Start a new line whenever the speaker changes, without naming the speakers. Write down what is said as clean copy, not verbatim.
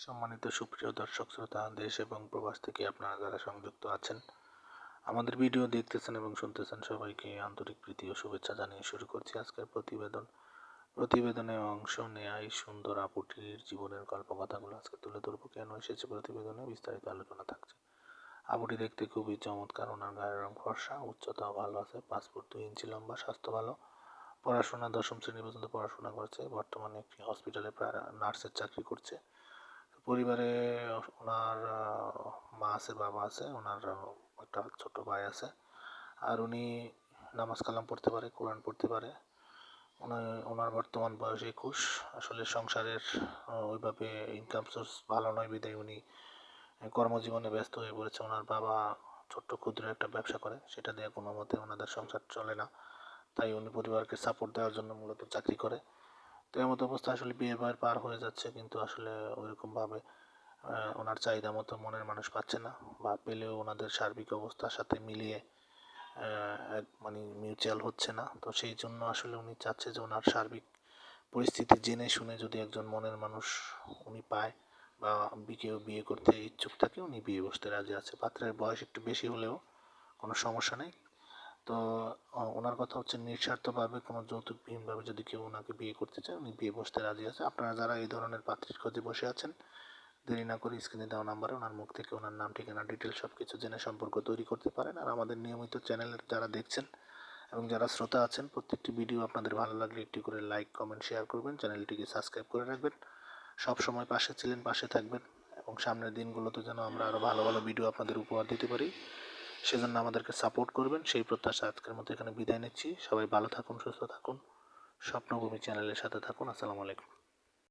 সম্মানিত সুপ্রিয় দর্শক শ্রোতা, দেশ এবং প্রবাস থেকে আপনারা যারা সংযুক্ত আছেন, আমাদের ভিডিও দেখতেছেন এবং শুনতেছেন, সবাইকে আন্তরিক প্রীতি ও শুভেচ্ছা জানিয়ে শুরু করছি আজকের প্রতিবেদনে অংশ নেয়া এই সুন্দর আপুটির জীবনের গল্পকথাগুলো আজকে তুলে ধরবো। কেন এসেছে প্রতিবেদনে বিস্তারিত আলোচনা থাকছে। আপুটি দেখতে খুবই চমৎকার, ওনার গায়ের রং ফর্সা, উচ্চতাও ভালো আছে, 5 ফুট 2 ইঞ্চি লম্বা, স্বাস্থ্য ভালো, পড়াশোনা 10ম শ্রেণী পর্যন্ত পড়াশোনা করছে, বর্তমানে একটি হসপিটালে নার্সের চাকরি করছে। পরিবারে ওনার মা আছে, বাবা আছে, ওনার একটা ছোট ভাই আছে। আর উনি নামাজ কালাম পড়তে পারে, কোরআন পড়তে পারে। ওনার বর্তমান বয়স 21। আসলে সংসারের ওইভাবে ইনকাম সোর্স ভালো নয় বিধায় উনি কর্মজীবনে ব্যস্ত হয়ে পড়েছে। ওনার বাবা ছোট্ট ক্ষুদ্র একটা ব্যবসা করে, সেটা দিয়ে কোনো মতে ওনাদের সংসার চলে না, তাই উনি পরিবারকে সাপোর্ট দেওয়ার জন্য মূলত চাকরি করে। তো এমত অবস্থা আসলে বিয়ে বয়স পার হয়ে যাচ্ছে, কিন্তু আসলে ওইরকমভাবে ওনার চাহিদা মতো মনের মানুষ পাচ্ছে না, বা পেলেও ওনাদের সার্বিক অবস্থার সাথে মিলিয়ে মানে মিউচুয়াল হচ্ছে না। তো সেই জন্য আসলে উনি চাচ্ছে যে ওনার সার্বিক পরিস্থিতি জেনে শুনে যদি একজন মনের মানুষ উনি পায় বা কেউ বিয়ে করতে ইচ্ছুক থাকে, উনি বিয়ে বসতে রাজি আছে। পাত্রের বয়স একটু বেশি হলেও কোনো সমস্যা নেই। তো ওনার কথা হচ্ছে নিঃস্বার্থভাবে কোনো যৌতুকবিহীনভাবে যদি কেউ ওনাকে বিয়ে করতে চায়, উনি বিয়ে বসতে রাজি আছে। আপনারা যারা এই ধরনের পাত্রীর খোঁজে বসে আছেন, দেরি না করে স্ক্রিনে দেওয়া নাম্বারে ওনার মুখ থেকে ওনার নাম, ঠিকানা, ডিটেলস সব কিছু জেনে সম্পর্ক তৈরি করতে পারেন। আর আমাদের নিয়মিত চ্যানেলের যারা দেখছেন এবং যারা শ্রোতা আছেন, প্রত্যেকটি ভিডিও আপনাদের ভালো লাগলে একটি করে লাইক, কমেন্ট, শেয়ার করবেন, চ্যানেলটিকে সাবস্ক্রাইব করে রাখবেন। সব সময় পাশে ছিলেন, পাশে থাকবেন, এবং সামনের দিনগুলোতে যেন আমরা আরও ভালো ভালো ভিডিও আপনাদের উপহার দিতে পারি, সেজন্য আমাদেরকে সাপোর্ট করবেন সেই প্রত্যাশা আজকের মতো এখানে বিদায় নিচ্ছি। সবাই ভালো থাকুন, সুস্থ থাকুন, স্বপ্নভূমি চ্যানেলের সাথে থাকুন। আসসালামু আলাইকুম।